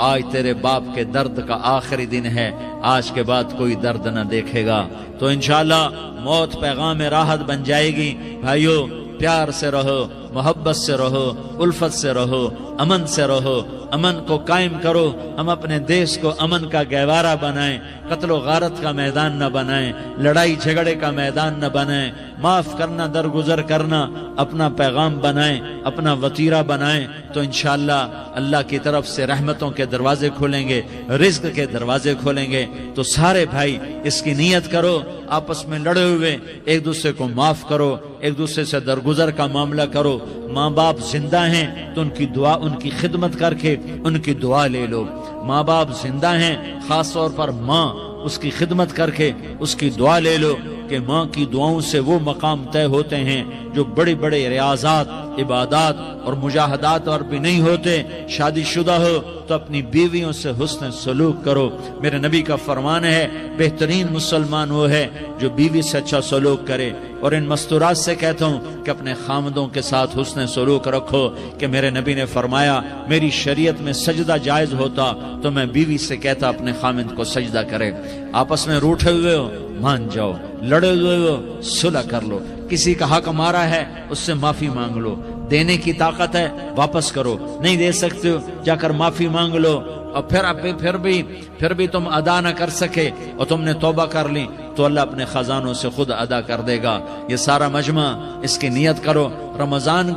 آج تیرے باپ کے درد کا آخری دن ہے، آج کے بعد کوئی درد نہ دیکھے گا۔ تو انشاءاللہ موت پیغام راحت بن جائے گی۔ بھائیو پیار سے رہو، محبت سے رہو، الفت سے رہو، امن سے رہو، امن کو قائم کرو۔ ہم اپنے دیش کو امن کا گہوارہ بنائیں، قتل و غارت کا میدان نہ بنائیں، لڑائی جھگڑے کا میدان نہ بنائیں، معاف کرنا درگزر کرنا اپنا پیغام بنائیں، اپنا وتیرہ بنائیں، تو انشاءاللہ اللہ کی طرف سے رحمتوں کے دروازے کھولیں گے، رزق کے دروازے کھولیں گے۔ تو سارے بھائی اس کی نیت کرو، آپس میں لڑے ہوئے ایک دوسرے کو معاف کرو، ایک دوسرے سے درگزر کا معاملہ کرو۔ ماں باپ زندہ ہیں تو ان کی دعا، ان کی خدمت کر کے ان کی دعا لے لو۔ ماں باپ زندہ ہیں، خاص طور پر ماں، اس کی خدمت کر کے اس کی دعا لے لو، کہ ماں کی دعاؤں سے وہ مقام طے ہوتے ہیں جو بڑے بڑے ریاضات، عبادات اور مجاہدات اور بھی نہیں ہوتے۔ شادی شدہ ہو تو اپنی بیویوں سے حسن سلوک کرو۔ میرے نبی کا فرمان ہے، بہترین مسلمان وہ ہے جو بیوی سے اچھا سلوک کرے۔ اور ان مستورات سے کہتا ہوں کہ اپنے خامدوں کے ساتھ حسن سلوک رکھو، کہ میرے نبی نے فرمایا میری شریعت میں سجدہ جائز ہوتا تو میں بیوی سے کہتا اپنے خامد کو سجدہ کرے۔ آپس میں روٹھے ہوئے ہو مان جاؤ، لڑے ہوئے ہو صلح کر لو، کسی کا حق مارا ہے اس سے معافی مانگ لو، دینے کی طاقت ہے واپس کرو، نہیں دے سکتے ہو جا کر معافی مانگ لو۔ اور پھر بھی تم ادا نہ کر سکے اور تم نے توبہ کر لی تو اللہ اپنے خزانوں سے خود ادا کر دے گا۔ یہ سارا مجمع اس کی نیت کرو۔ رمضان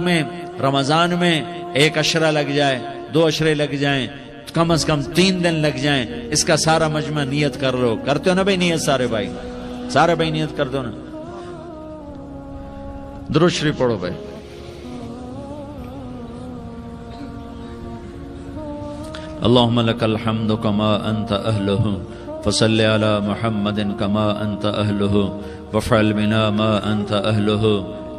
میں 1 عشرہ لگ جائے، 2 عشرے لگ جائیں، کم از کم 3 دن لگ جائیں، اس کا سارا مجمع نیت کر لو۔ کرتے ہو نا بھائی نیت؟ سارے بھائی نیت کر دو نا۔ درود شریف پڑھو بھائی۔ اللہم لک الحمد کما انت اہلہ فصل علی محمد کما انت اہلہ وفعل بنا ما انت اہلہ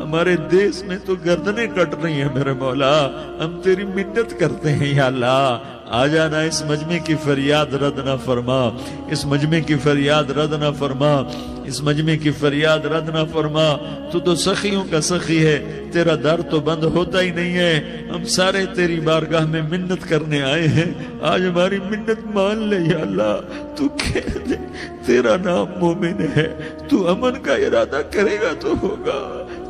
ہمارے دیس میں تو گردنیں کٹ رہی ہیں میرے مولا، ہم تیری منت کرتے ہیں یا اللہ، آ جانا، اس مجمع کی فریاد رد نہ فرما، اس مجمع کی فریاد رد نہ فرما، اس مجمع کی فریاد رد نہ فرما۔ تو سخیوں کا سخی ہے، تیرا در تو بند ہوتا ہی نہیں ہے، ہم سارے تیری بارگاہ میں منت کرنے آئے ہیں، آج ہماری منت مان لے یا اللہ۔ تو کہہ دے تیرا نام مومن ہے، تو امن کا ارادہ کرے گا تو ہوگا،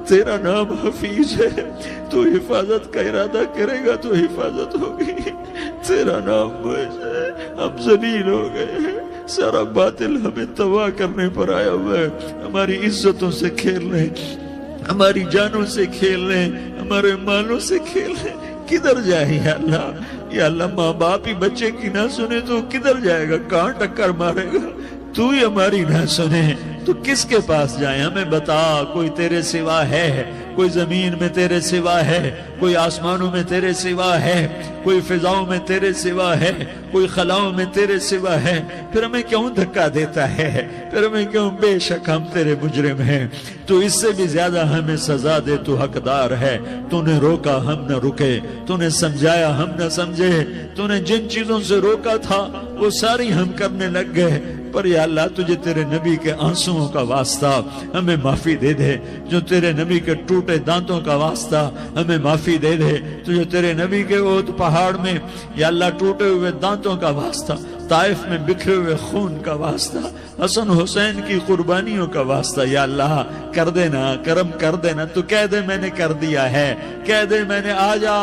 تیرا نام حفیظ ہے، تو حفاظت کا ارادہ کرے گا تو حفاظت ہوگی، تیرا نام معز ہے، ہم ذلیل ہو گئے ہیں، سارا باطل ہمیں تباہ کرنے پر آیا ہوا ہے، ہماری عزتوں سے کھیل رہے ہیں، ہماری جانوں سے کھیل رہے ہیں، ہمارے مالوں سے کھیل رہے ہیں، کدھر جائے یا اللہ؟ یا اللہ ماں باپ ہی بچے کی نہ سنے تو کدھر جائے گا، کہاں ٹکر مارے گا؟ تو ہی ہماری نہ سنے تو کس کے پاس جائیں؟ ہمیں بتا، کوئی تیرے سوا ہے؟ کوئی زمین میں تیرے سوا ہے؟ کوئی آسمانوں میں تیرے سوا ہے؟ کوئی فضاؤں میں تیرے سوا ہے؟ کوئی خلاؤں میں تیرے سوا ہے؟ پھر ہمیں کیوں دھکا دیتا ہے؟ پھر ہمیں کیوں؟ بے شک ہم تیرے مجرم ہیں، تو اس سے بھی زیادہ ہمیں سزا دے، تو حقدار ہے۔ تو نے روکا ہم نہ رکے، تو نے سمجھایا ہم نہ سمجھے، تو نے جن چیزوں سے روکا تھا وہ ساری ہم کرنے لگ گئے، پر یا اللہ تجھے تیرے نبی کے آنسوؤں کا واسطہ ہمیں معافی دے دے، جو تیرے نبی کے ٹوٹے دانتوں کا واسطہ ہمیں معافی دے دے، تجھے تیرے نبی کے احد پہاڑ میں یا اللہ ٹوٹے ہوئے دانتوں کا واسطہ، طائف میں بکھرے ہوئے خون کا واسطہ، حسن حسین کی قربانیوں کا واسطہ یا اللہ کر دینا، کرم کر دینا۔ تو کہہ دے میں نے کر دیا ہے، کہہ دے میں نے، آ جا،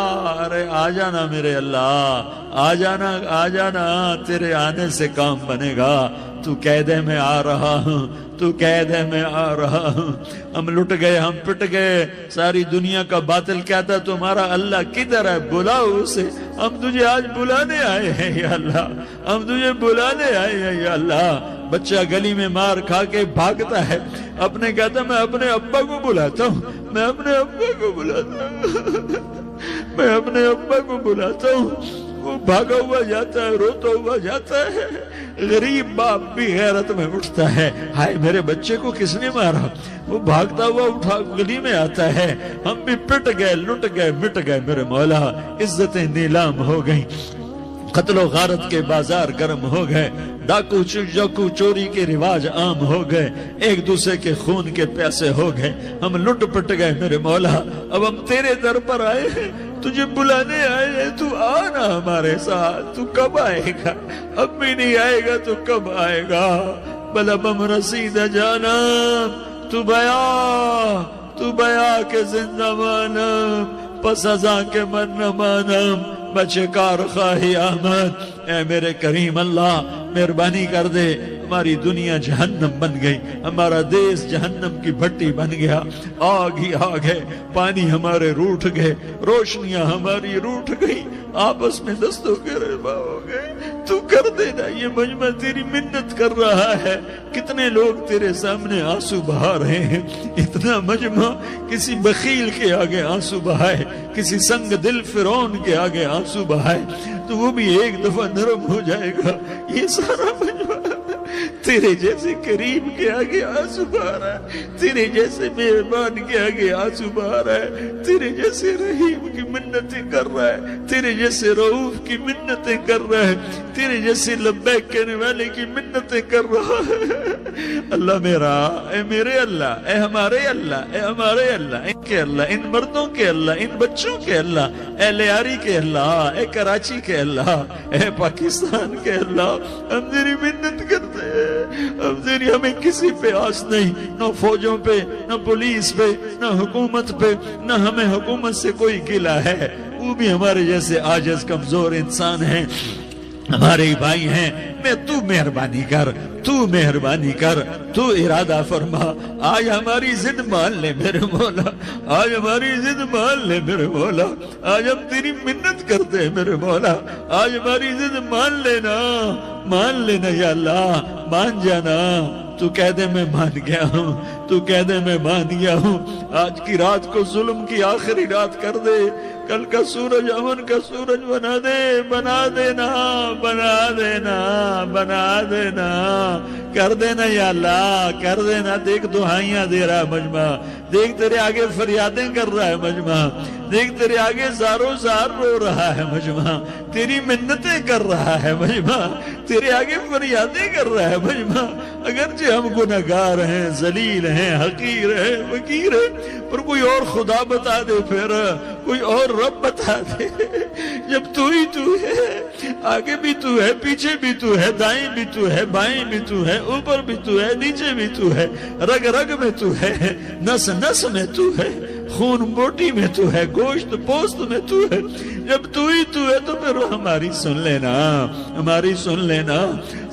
ارے آ جانا میرے اللہ، آ جانا، آ جانا، تیرے آنے سے کام بنے گا۔ تو کہہ دے میں آ رہا ہوں، تو کہہ دے میں آ رہا ہوں۔ ہم لٹ گئے، ہم پٹ گئے، ساری دنیا کا باطل کہتا تمہارا اللہ کدھر ہے، بلاؤ اسے، ہم تجھے آج بلانے آئے ہیں یا اللہ، ہم تجھے بلانے آئے ہیں یا اللہ۔ بچہ گلی میں مار کھا کے بھاگتا ہے، اپنے کہتا میں اپنے ابا کو بلاتا ہوں، میں اپنے ابا کو بلاتا ہوں، میں اپنے ابا کو بلاتا ہوں، وہ بھاگا ہوا جاتا ہے، روتا ہوا جاتا ہے۔ غریب باپ بھی غیرت میں اٹھتا ہے، ہائے میرے بچے کو کس نے مارا، وہ بھاگتا ہوا اٹھا گلی میں آتا ہے۔ ہم بھی پٹ گئے، لٹ گئے، مٹ گئے میرے مولا، عزتیں نیلام ہو گئیں، قتل و غارت کے بازار گرم ہو گئے، ڈاکو چوری کے رواج عام ہو گئے، ایک دوسرے کے خون کے پیاسے ہو گئے، ہم لٹ پٹ گئے میرے مولا۔ اب ہم تیرے در پر آئے ہیں، تجھے بلانے آئے ہیں، تو آنا ہمارے ساتھ۔ تو کب آئے گا؟ اب بھی نہیں آئے گا تو کب آئے گا؟ بلا بم رسید جانم، تو بیا کے زندہ مانم، پس ازاں کے من نہ مانم، بچے کار خواہی آمد۔ اے میرے کریم اللہ مہربانی کر دے، ہماری دنیا جہنم بن گئی، ہمارا دیس جہنم کی بھٹی بن گیا، آگ ہی آگ ہے، پانی ہمارے روٹھ گئے، روشنیاں ہماری روٹھ گئی، آپس میں دستوں کے ربا ہو گئے۔ تو کر دینا، یہ مجمع تیری منت کر رہا ہے، کتنے لوگ تیرے سامنے آنسو بہا رہے ہیں، اتنا مجمع کسی بخیل کے آگے آنسو بہائے، کسی سنگ دل فرعون کے آگے آنسو بہائے تو وہ بھی ایک دفعہ نرم ہو جائے گا۔ یہ سارا مجمع تیرے جیسے کریم کے آگے آنسو بہا رہا ہے، تیرے جیسے مہربان کے آگے آنسو بہا رہا ہے، تیرے جیسے رحیم کی منتیں کر رہا ہے، تیرے جیسے رؤوف کی منتیں کر رہا ہے، تیرے جیسے لبیک کہنے والے کی منتیں کر رہا ہے۔ اللہ میرا، اے میرے اللہ، اے ہمارے اللہ، اے ہمارے اللہ، ان کے اللہ، ان مردوں کے اللہ، ان بچوں کے اللہ، اے لیاری کے اللہ، اے کراچی کے اللہ، اے پاکستان کے اللہ، ہم تیری منت کرتے ہیں، اب تیری ہمیں کسی پہ آس نہیں، نہ فوجوں پہ، نہ پولیس پہ، نہ حکومت پہ، نہ ہمیں حکومت سے کوئی گلہ ہے، وہ بھی ہمارے جیسے عاجز کمزور انسان ہیں، ہمارے بھائی ہیں۔ میں تو مہربانی کر، تو مہربانی کر، تو ارادہ فرما، آج ہماری ضد مان لے میرے مولا، آج ہماری ضد مان لے میرے مولا، آج ہم تیری منت کرتے ہیں میرے مولا، آج ہماری ضد مان لینا یا اللہ، مان جانا۔ تو کہہ دے میں مان گیا ہوں، تو کہہ دے میں مان گیا ہوں، آج کی رات کو ظلم کی آخری رات کر دے، کل کا سورج امن کا سورج بنا دے، بنا دینا، بنا دینا، بنا دینا، کر دینا یا اللہ، کر دینا۔ دیکھ دعائیاں دے رہا ہے مجمع، دیکھ تیرے آگے فریادیں کر رہا ہے مجمع، دیکھ تیرے آگے زاروں زار رو رہا ہے مجمع، تیری منتیں کر رہا ہے مجمع، تیرے آگے فریادیں کر رہا ہے مجمع۔ اگرچہ ہم گناہگار ہیں، ذلیل ہیں، حقیر ہیں، فقیر ہیں، پر کوئی اور خدا بتا دے، پھر کوئی اور رب بتا دے۔ جب تو ہی تو ہے، آگے بھی تو ہے، پیچھے بھی تو ہے، دائیں بھی تو ہے، بائیں بھی تو ہے، اوپر بھی تو ہے، نیچے بھی تو ہے، رگ رگ میں تو ہے، نس نس میں تو ہے، خون بوٹی میں تو ہے، گوشت پوست میں تو ہے۔ جب تو ہی تو ہے تو پھر ہماری سن لینا، ہماری سن لینا۔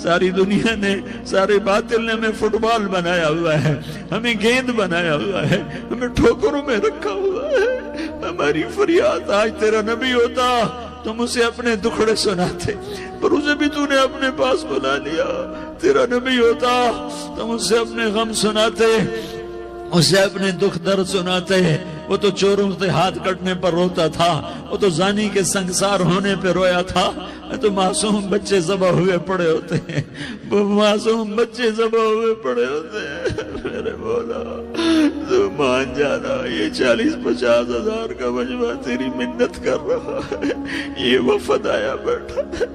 ساری دنیا نے، سارے باطل نے ہمیں فٹ بال بنایا ہوا ہے، ہمیں گیند بنایا ہوا ہے، ہمیں ٹھوکروں میں رکھا ہوا ہے۔ ہماری فریاد آج تیرا نبی ہوتا تم اسے اپنے دکھڑے سناتے، پر اسے بھی تو نے اپنے پاس بلا لیا۔ تیرا نبی ہوتا تم اسے اپنے غم سناتے، اسے اپنے دکھ درد سناتے۔ وہ تو چوروں سے ہاتھ کٹنے پر روتا تھا، وہ تو زانی کے سنگسار ہونے پہ رویا تھا، تو معصوم بچے ذبح ہوئے پڑے ہوتے ہیں، وہ معصوم بچے ذبح ہوئے پڑے ہوتے ہیں۔ میرے مولا تو مان جانا، یہ 40-50 ہزار کا مجمع تیری منت کر رہا ہے، یہ وفد آیا بیٹھا ہے،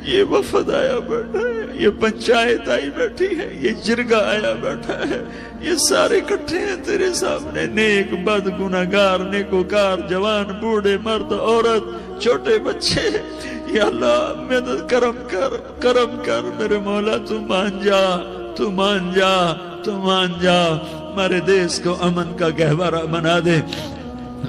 یہ وفد آیا بیٹھا ہے، یہ پنچایت آئی بیٹھی ہے، یہ جرگہ آیا بیٹھا ہے، یہ سارے اکٹھے ہیں تیرے سامنے، نیک بد گناہگار نیکوکار، جوان بوڑھے مرد عورت چھوٹے بچے۔ یا اللہ مدد کرم کر، کرم کر میرے مولا، تو مان جا، تو مان جا، تو مان جا۔ ہمارے دیس کو امن کا گہوارہ بنا دے،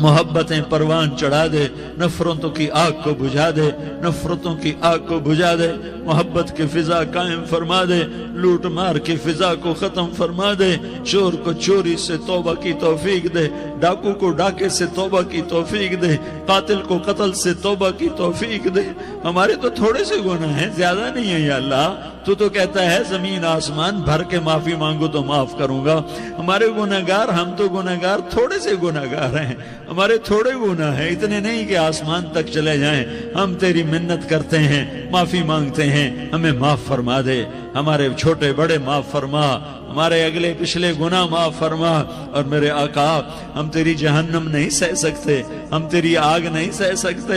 محبتیں پروان چڑھا دے، نفرتوں کی آگ کو بجھا دے، نفرتوں کی آگ کو بجھا دے، محبت کی فضا قائم فرما دے، لوٹ مار کی فضا کو ختم فرما دے، چور کو چوری سے توبہ کی توفیق دے، ڈاکو کو ڈاکے سے توبہ کی توفیق دے، قاتل کو قتل سے توبہ کی توفیق دے۔ ہمارے تو تھوڑے سے گناہ ہیں، زیادہ نہیں ہے یا اللہ۔ تو کہتا ہے زمین آسمان بھر کے معافی مانگو تو معاف کروں گا۔ ہمارے گناہگار، ہم تو گناہگار تھوڑے سے گناہگار ہیں، ہمارے تھوڑے گناہ ہیں، اتنے نہیں کہ آسمان تک چلے جائیں۔ ہم تیری منت کرتے ہیں، معافی مانگتے ہیں، ہمیں معاف فرما دے، ہمارے چھوٹے بڑے معاف فرما، ہمارے اگلے پچھلے گناہ معاف فرما۔ اور میرے آقا ہم تیری جہنم نہیں سہ سکتے، ہم تیری آگ نہیں سہ سکتے،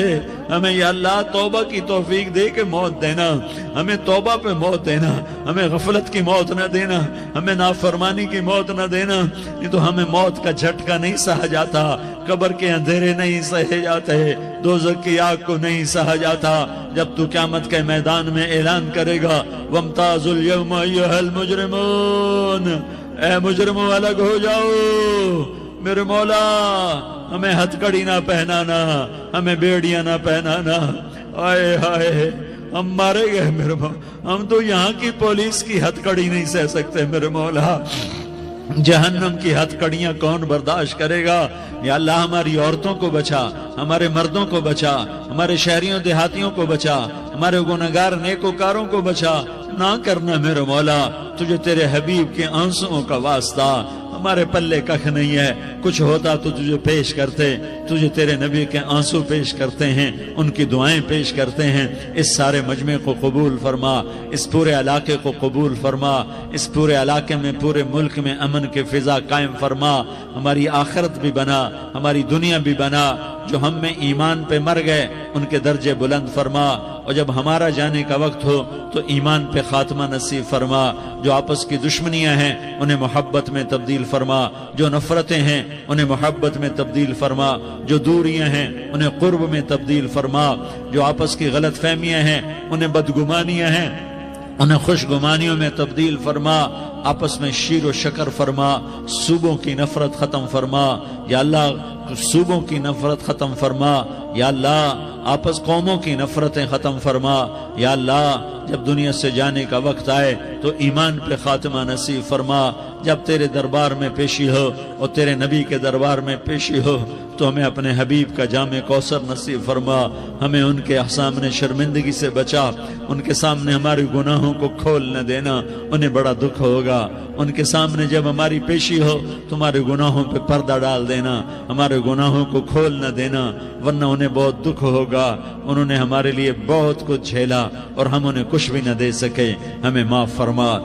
ہمیں یا اللہ توبہ کی توفیق دے کے موت دینا، ہمیں توبہ پہ موت دینا، ہمیں غفلت کی موت نہ دینا، ہمیں نافرمانی کی موت نہ دینا، نہیں تو ہمیں موت کا جھٹکا نہیں سہا جاتا، قبر کے اندھیرے نہیں سہے جاتے، دوزخ کی آگ کو نہیں سہا جاتا۔ جب تو قیامت کے میدان میں اعلان کرے گا وَامْتَازُوا الْيَوْمَ أَيُّهَا الْمُجْرِمُونَ، اے مجرموں الگ ہو جاؤ۔ میرے مولا ہمیں ہتھ کڑی نہ پہنانا، ہمیں بیڑیاں نہ پہنانا، آئے ہائے ہم مارے گئے میرے مولا، ہم تو یہاں کی پولیس کی ہتھ کڑی نہیں سہ سکتے میرے مولا، جہنم کی ہتھ کڑیاں کون برداشت کرے گا؟ یا اللہ ہماری عورتوں کو بچا، ہمارے مردوں کو بچا، ہمارے شہریوں دیہاتیوں کو بچا، ہمارے گناہگار نیکوکاروں کو بچا۔ نہ کرنا میرے مولا، تجھے تیرے حبیب کے آنسوؤں کا واسطہ، ہمارے پلے ککھ نہیں ہے، کچھ ہوتا تو تجھے پیش کرتے، تجھے تیرے نبی کے آنسو پیش کرتے ہیں، ان کی دعائیں پیش کرتے ہیں۔ اس سارے مجمع کو قبول فرما، اس پورے علاقے کو قبول فرما، اس پورے علاقے میں، پورے ملک میں امن کی فضا قائم فرما، ہماری آخرت بھی بنا، ہماری دنیا بھی بنا۔ جو ہم میں ایمان پہ مر گئے ان کے درجے بلند فرما، اور جب ہمارا جانے کا وقت ہو تو ایمان پہ خاتمہ نصیب فرما۔ جو آپس کی دشمنیاں ہیں انہیں محبت میں تبدیل فرما، جو نفرتیں ہیں انہیں محبت میں تبدیل فرما، جو دوریاں ہیں انہیں قرب میں تبدیل فرما، جو آپس کی غلط فہمیاں ہیں انہیں بدگمانیاں ہیں انہیں خوش گمانیوں میں تبدیل فرما، آپس میں شیر و شکر فرما، صوبوں کی نفرت ختم فرما یا اللہ، صوبوں کی نفرت ختم فرما یا اللہ، آپس قوموں کی نفرتیں ختم فرما یا اللہ۔ جب دنیا سے جانے کا وقت آئے تو ایمان پہ خاتمہ نصیب فرما۔ جب تیرے دربار میں پیشی ہو اور تیرے نبی کے دربار میں پیشی ہو تو ہمیں اپنے حبیب کا جام کوثر نصیب فرما، ہمیں ان کے سامنے شرمندگی سے بچا، ان کے سامنے ہمارے گناہوں کو کھول نہ دینا، انہیں بڑا دکھ ہوگا۔ ان کے سامنے جب ہماری پیشی ہو تمہارے گناہوں پہ پردہ ڈال دینا، ہمارے گناہوں کو کھول نہ دینا، ورنہ انہیں بہت دکھ ہوگا۔ انہوں نے ہمارے لیے بہت کچھ جھیلا اور ہم انہیں کچھ بھی نہ دے سکے، ہمیں معاف فرما۔